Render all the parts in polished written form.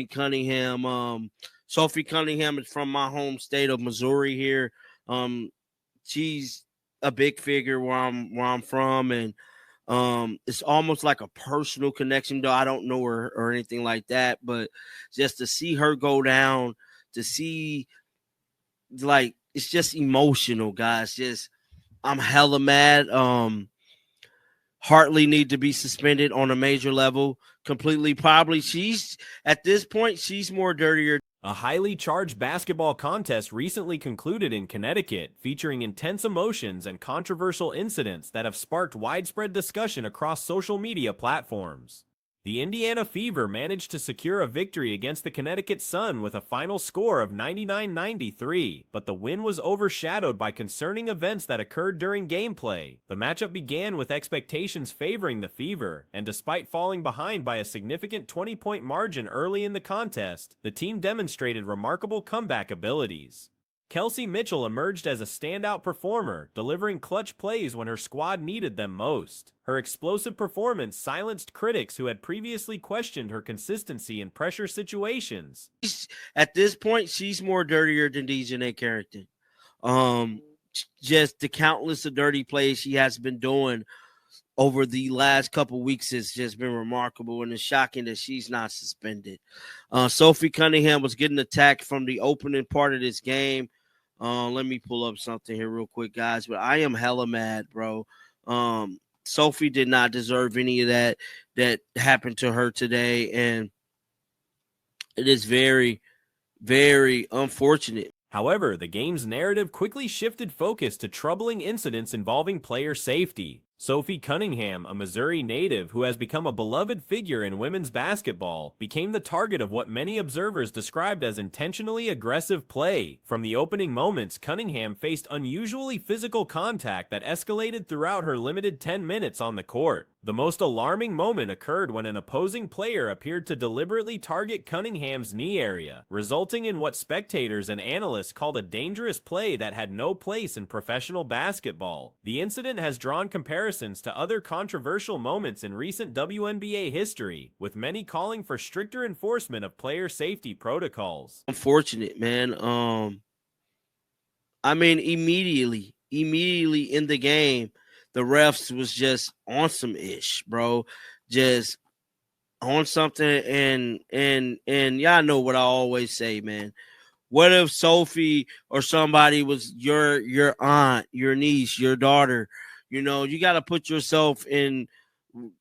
Cunningham. Sophie Cunningham is from my home state of Missouri here. She's a big figure where I'm from, and it's almost like a personal connection, though I don't know her or anything like that. But just to see her go down, to see like it's just emotional, guys. Just I'm hella mad. Hartley need to be suspended on a major level completely. Probably she's at this point she's more dirtier. A highly charged basketball contest recently concluded in Connecticut, featuring intense emotions and controversial incidents that have sparked widespread discussion across social media platforms. The Indiana Fever managed to secure a victory against the Connecticut Sun with a final score of 99-93, but the win was overshadowed by concerning events that occurred during gameplay. The matchup began with expectations favoring the Fever, and despite falling behind by a significant 20-point margin early in the contest, the team demonstrated remarkable comeback abilities. Kelsey Mitchell emerged as a standout performer, delivering clutch plays when her squad needed them most. Her explosive performance silenced critics who had previously questioned her consistency in pressure situations. At this point, she's more dirtier than Dejanay Carrington. Just the countless of dirty plays she has been doing over the last couple weeks has just been remarkable, and it's shocking that she's not suspended. Sophie Cunningham was getting attacked from the opening part of this game. Let me pull up something here real quick, guys. But I am hella mad, bro. Sophie did not deserve any of that happened to her today, and it is very, very unfortunate. However, the game's narrative quickly shifted focus to troubling incidents involving player safety. Sophie Cunningham, a Missouri native who has become a beloved figure in women's basketball, became the target of what many observers described as intentionally aggressive play. From the opening moments, Cunningham faced unusually physical contact that escalated throughout her limited 10 minutes on the court. The most alarming moment occurred when an opposing player appeared to deliberately target Cunningham's knee area, resulting in what spectators and analysts called a dangerous play that had no place in professional basketball. The incident has drawn comparisons to other controversial moments in recent WNBA history, with many calling for stricter enforcement of player safety protocols. Unfortunate, man. I mean, immediately in the game, the refs was just on some ish, bro. Just on something, and y'all know what I always say, man. What if Sophie or somebody was your aunt, your niece, your daughter? You know, you got to put yourself in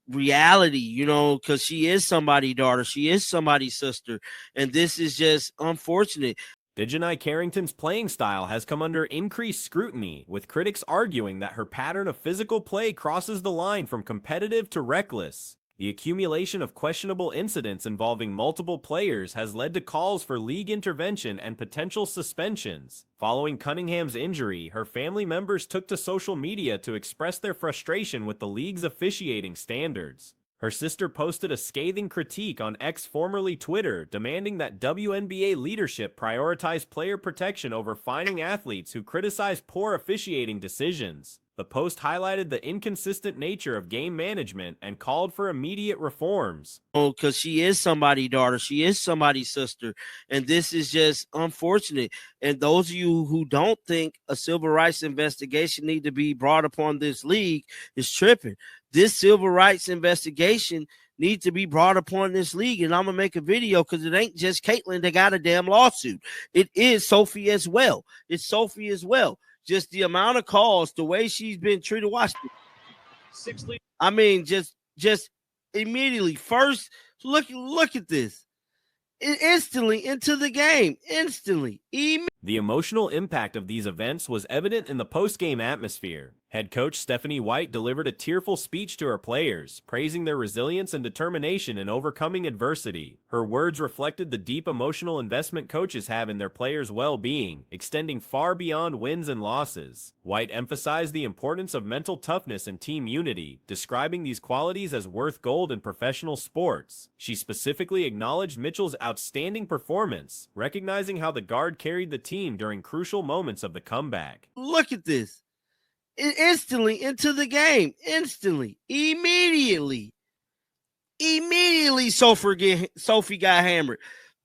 reality, you know, because she is somebody's daughter, she is somebody's sister, and this is just unfortunate. Dejanay Carrington's playing style has come under increased scrutiny, with critics arguing that her pattern of physical play crosses the line from competitive to reckless. The accumulation of questionable incidents involving multiple players has led to calls for league intervention and potential suspensions. Following Cunningham's injury, her family members took to social media to express their frustration with the league's officiating standards. Her sister posted a scathing critique on X, formerly Twitter, demanding that WNBA leadership prioritize player protection over fining athletes who criticize poor officiating decisions. The post highlighted the inconsistent nature of game management and called for immediate reforms. Oh, because she is somebody's daughter, she is somebody's sister, and this is just unfortunate. And those of you who don't think a civil rights investigation need to be brought upon this league is tripping. This civil rights investigation needs to be brought upon this league, and I'm gonna make a video because it ain't just Caitlin that got a damn lawsuit. It is Sophie as well. It's Sophie as well. Just the amount of calls, the way she's been treated. Watch it. I mean, just immediately first look at this. Instantly into the game. Instantly. The emotional impact of these events was evident in the post-game atmosphere. Head coach Stephanie White delivered a tearful speech to her players, praising their resilience and determination in overcoming adversity. Her words reflected the deep emotional investment coaches have in their players' well-being, extending far beyond wins and losses. White emphasized the importance of mental toughness and team unity, describing these qualities as worth gold in professional sports. She specifically acknowledged Mitchell's outstanding performance, recognizing how the guard carried the team during crucial moments of the comeback. Look at this. Instantly into the game. Instantly. Immediately. Sophie got hammered.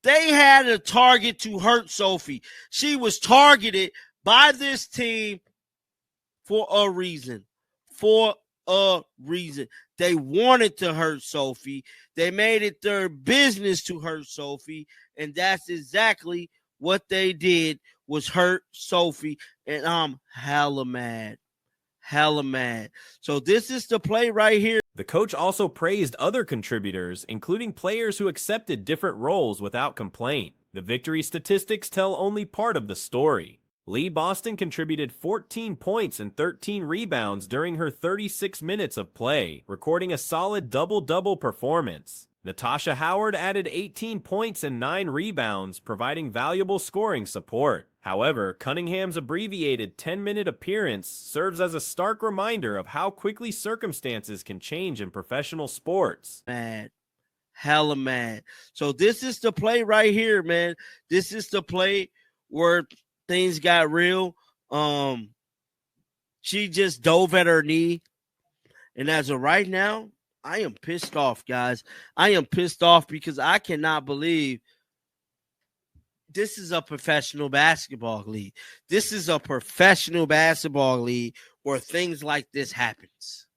They had a target to hurt Sophie. She was targeted by this team for a reason. For a reason. They wanted to hurt Sophie. They made it their business to hurt Sophie. And that's exactly what they did, was hurt Sophie. And I'm hella mad. Hella mad. So this is the play right here. The coach also praised other contributors, including players who accepted different roles without complaint. The victory statistics tell only part of the story. Lee Boston contributed 14 points and 13 rebounds during her 36 minutes of play, recording a solid double-double performance. Natasha Howard added 18 points and 9 rebounds, providing valuable scoring support. However, Cunningham's abbreviated 10-minute appearance serves as a stark reminder of how quickly circumstances can change in professional sports. Mad. Hella mad. So this is the play right here, man. This is the play where things got real. She just dove at her knee. And as of right now, I am pissed off, guys. I am pissed off because I cannot believe this is a professional basketball league. This is a professional basketball league where things like this happens.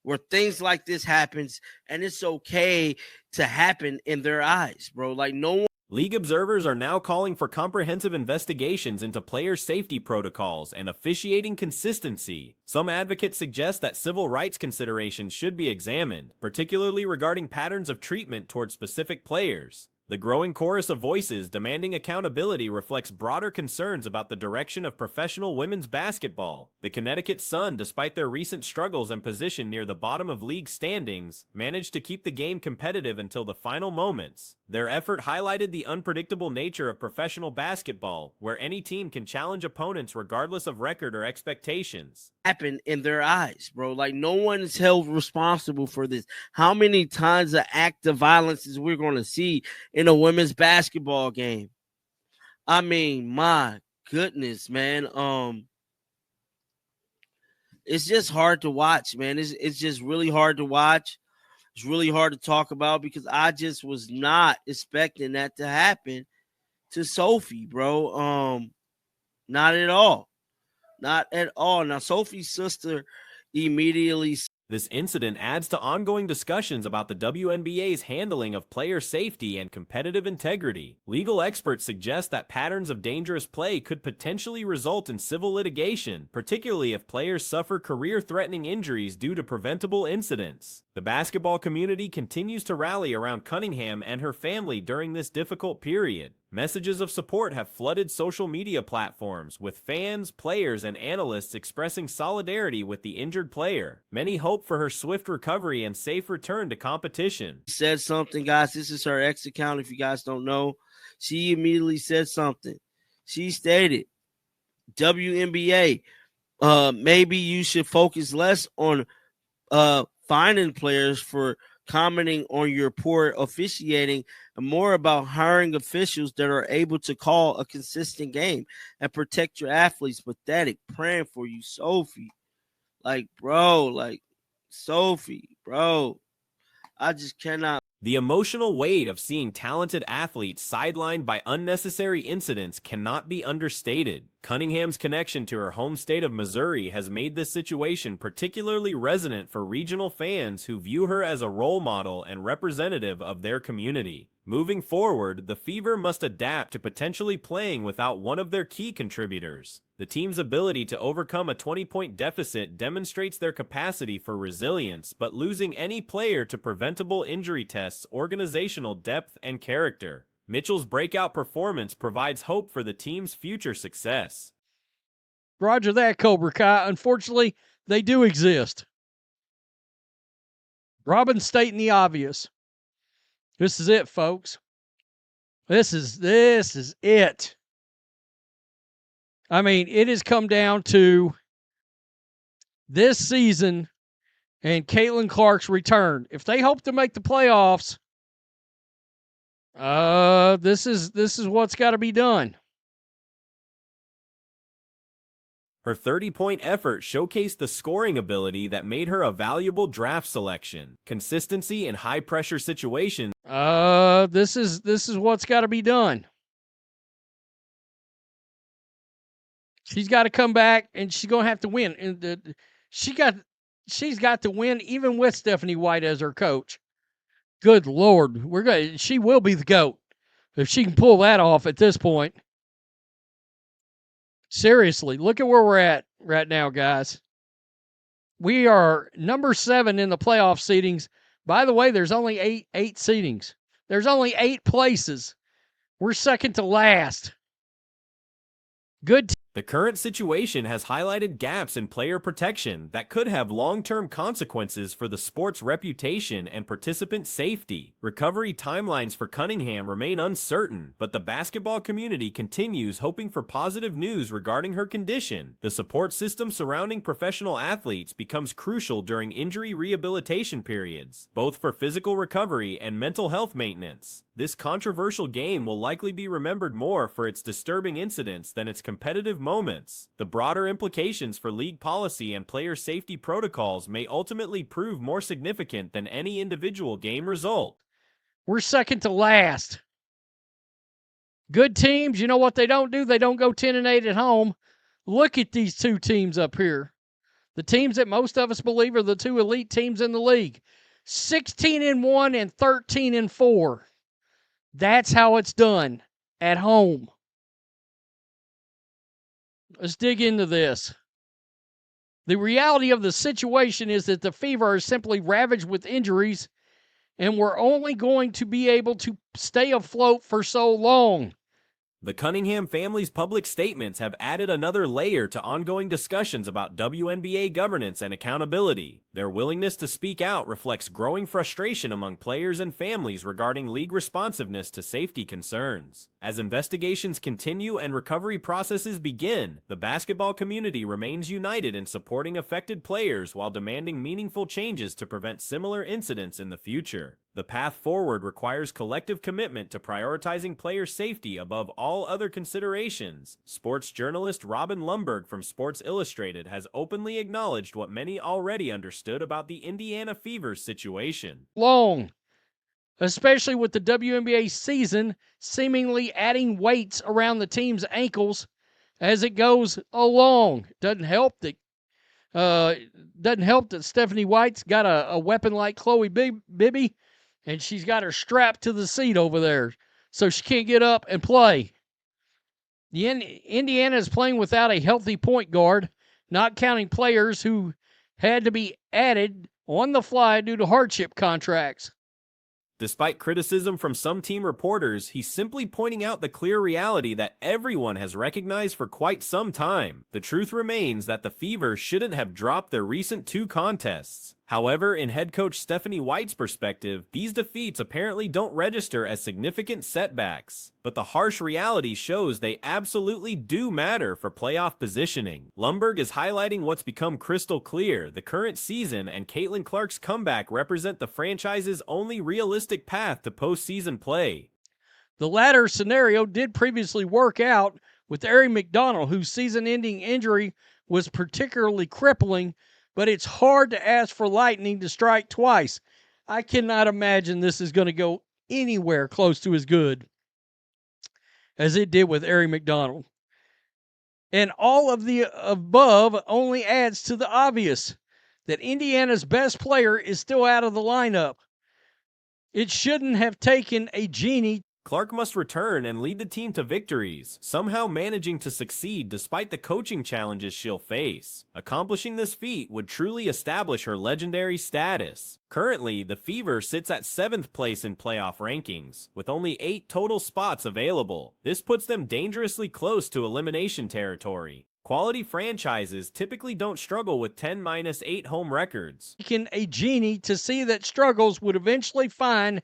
Where things like this happens, and it's okay to happen in their eyes, bro. Like, no one. League observers are now calling for comprehensive investigations into player safety protocols and officiating consistency. Some advocates suggest that civil rights considerations should be examined, particularly regarding patterns of treatment toward specific players. The growing chorus of voices demanding accountability reflects broader concerns about the direction of professional women's basketball. The Connecticut Sun, despite their recent struggles and position near the bottom of league standings, managed to keep the game competitive until the final moments. Their effort highlighted the unpredictable nature of professional basketball, where any team can challenge opponents regardless of record or expectations. Happen in their eyes, bro. Like, no one is held responsible for this. How many times an act of violence is we're going to see in a women's basketball game? I mean, my goodness, man. It's just hard to watch, man. It's just really hard to watch. It's really hard to talk about because I just was not expecting that to happen to Sophie, bro. Not at all. Not at all. Now, Sophie's sister immediately. This incident adds to ongoing discussions about the WNBA's handling of player safety and competitive integrity. Legal experts suggest that patterns of dangerous play could potentially result in civil litigation, particularly if players suffer career-threatening injuries due to preventable incidents. The basketball community continues to rally around Cunningham and her family during this difficult period. Messages of support have flooded social media platforms, with fans, players, and analysts expressing solidarity with the injured player. Many hope for her swift recovery and safe return to competition. Said something, guys. This is her X account, if you guys don't know. She immediately said something. She stated, WNBA, maybe you should focus less on finding players for commenting on your poor officiating and more about hiring officials that are able to call a consistent game and protect your athletes. Pathetic. Praying for you, Sophie. Like, bro, like, Sophie, bro. I just cannot. The emotional weight of seeing talented athletes sidelined by unnecessary incidents cannot be understated. Cunningham's connection to her home state of Missouri has made this situation particularly resonant for regional fans who view her as a role model and representative of their community. Moving forward, the Fever must adapt to potentially playing without one of their key contributors. The team's ability to overcome a 20-point deficit demonstrates their capacity for resilience, but losing any player to preventable injury tests organizational depth and character. Mitchell's breakout performance provides hope for the team's future success. Roger that, Cobra Kai. Unfortunately, they do exist. Robin's stating the obvious. This is it, folks. This is it. I mean, it has come down to this season and Caitlin Clark's return. If they hope to make the playoffs, this is what's got to be done. Her 30-point effort showcased the scoring ability that made her a valuable draft selection. Consistency in high-pressure situations. This is what's got to be done. She's got to come back, and she's going to have to win. And she's got to win even with Stephanie White as her coach. Good Lord, she will be the GOAT if she can pull that off at this point. Seriously, look at where we're at right now, guys. We are number 7 in the playoff seedings. By the way, there's only eight seedings. There's only 8 places. We're second to last. Good. The current situation has highlighted gaps in player protection that could have long-term consequences for the sport's reputation and participant safety. Recovery timelines for Cunningham remain uncertain, but the basketball community continues hoping for positive news regarding her condition. The support system surrounding professional athletes becomes crucial during injury rehabilitation periods, both for physical recovery and mental health maintenance. This controversial game will likely be remembered more for its disturbing incidents than its competitive moments. The broader implications for league policy and player safety protocols may ultimately prove more significant than any individual game result. We're second to last. Good teams, you know what they don't do? They don't go 10-8 at home. Look at these 2 teams up here. The teams that most of us believe are the 2 elite teams in the league. 16-1 and 13-4. That's how it's done at home. Let's dig into this. The reality of the situation is that the Fever are simply ravaged with injuries, and we're only going to be able to stay afloat for so long. The Cunningham family's public statements have added another layer to ongoing discussions about WNBA governance and accountability. Their willingness to speak out reflects growing frustration among players and families regarding league responsiveness to safety concerns. As investigations continue and recovery processes begin, the basketball community remains united in supporting affected players while demanding meaningful changes to prevent similar incidents in the future. The path forward requires collective commitment to prioritizing player safety above all other considerations. Sports journalist Robin Lumberg from Sports Illustrated has openly acknowledged what many already understood about the Indiana Fever's situation. Long, especially with the WNBA season seemingly adding weights around the team's ankles as it goes along. Doesn't help that Stephanie White's got a weapon like Chloe Bibby, and she's got her strapped to the seat over there, so she can't get up and play. Indiana is playing without a healthy point guard, not counting players who had to be added on the fly due to hardship contracts. Despite criticism from some team reporters, he's simply pointing out the clear reality that everyone has recognized for quite some time. The truth remains that the Fever shouldn't have dropped their recent 2 contests. However, in head coach Stephanie White's perspective, these defeats apparently don't register as significant setbacks. But the harsh reality shows they absolutely do matter for playoff positioning. Lumberg is highlighting what's become crystal clear. The current season and Caitlin Clark's comeback represent the franchise's only realistic path to postseason play. The latter scenario did previously work out with Aari McDonald, whose season-ending injury was particularly crippling, but it's hard to ask for lightning to strike twice. I cannot imagine this is going to go anywhere close to as good as it did with Aari McDonald. And all of the above only adds to the obvious that Indiana's best player is still out of the lineup. It shouldn't have taken a genie. Clark must return and lead the team to victories, somehow managing to succeed despite the coaching challenges she'll face. Accomplishing this feat would truly establish her legendary status. Currently, the Fever sits at 7th place in playoff rankings, with only 8 total spots available. This puts them dangerously close to elimination territory. Quality franchises typically don't struggle with 10-8 home records. Taken a genie to see that struggles would eventually find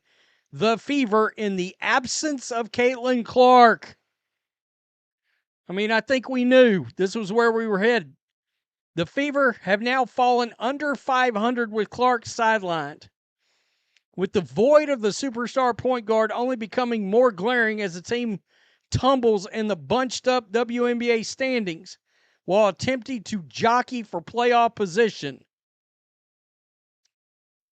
the Fever in the absence of Caitlin Clark. I mean, I think we knew this was where we were headed. The Fever have now fallen under 500 with Clark sidelined, with the void of the superstar point guard only becoming more glaring as the team tumbles in the bunched up WNBA standings. while attempting to jockey for playoff position.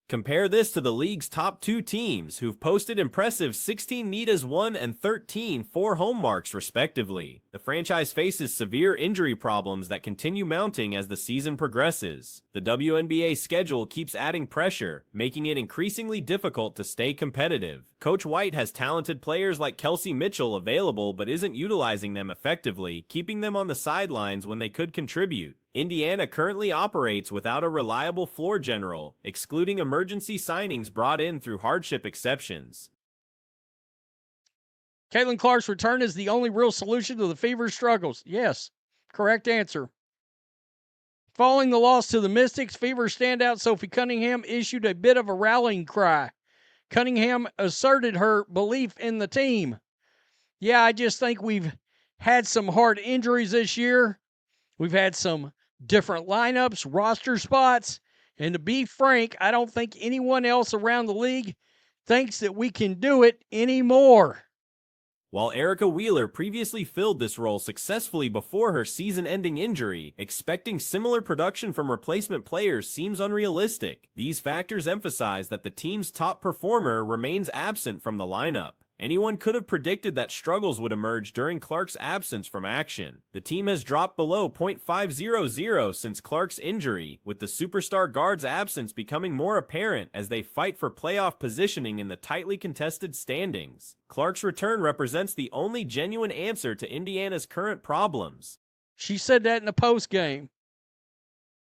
Compare this to the league's top 2 teams, who've posted impressive 16 Nidas 1 and 13 4-home marks respectively. The franchise faces severe injury problems that continue mounting as the season progresses. The WNBA schedule keeps adding pressure, making it increasingly difficult to stay competitive. Coach White has talented players like Kelsey Mitchell available but isn't utilizing them effectively, keeping them on the sidelines when they could contribute. Indiana currently operates without a reliable floor general, excluding emergency signings brought in through hardship exceptions. Caitlin Clark's return is the only real solution to the Fever's struggles. Yes, correct answer. Following the loss to the Mystics, Fever standout Sophie Cunningham issued a bit of a rallying cry. Cunningham asserted her belief in the team. Yeah, I just think we've had some hard injuries this year. We've had some different lineups, roster spots, and to be frank, I don't think anyone else around the league thinks that we can do it anymore. While Erica Wheeler previously filled this role successfully before her season-ending injury, expecting similar production from replacement players seems unrealistic. These factors emphasize that the team's top performer remains absent from the lineup. Anyone could have predicted that struggles would emerge during Clark's absence from action. The team has dropped below .500 since Clark's injury, with the superstar guard's absence becoming more apparent as they fight for playoff positioning in the tightly contested standings. Clark's return represents the only genuine answer to Indiana's current problems. She said that in the postgame.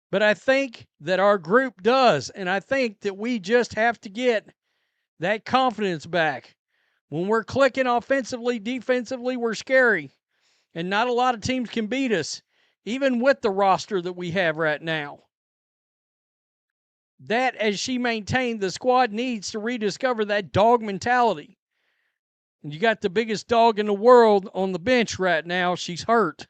But I think that our group does, and I think that we just have to get that confidence back. When we're clicking offensively, defensively, we're scary. And not a lot of teams can beat us, even with the roster that we have right now. That, as she maintained, the squad needs to rediscover that dog mentality. And you got the biggest dog in the world on the bench right now. She's hurt.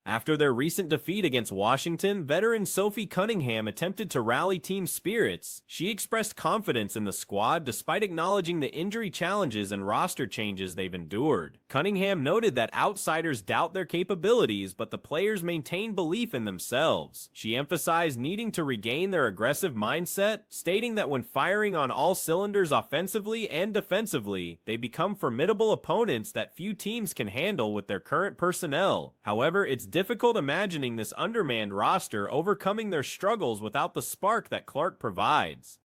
After their recent defeat against Washington, veteran Sophie Cunningham attempted to rally team spirits. She expressed confidence in the squad despite acknowledging the injury challenges and roster changes they've endured. Cunningham noted that outsiders doubt their capabilities, but the players maintain belief in themselves. She emphasized needing to regain their aggressive mindset, stating that when firing on all cylinders offensively and defensively, they become formidable opponents that few teams can handle with their current personnel. However, it's difficult imagining this undermanned roster overcoming their struggles without the spark that Clark provides.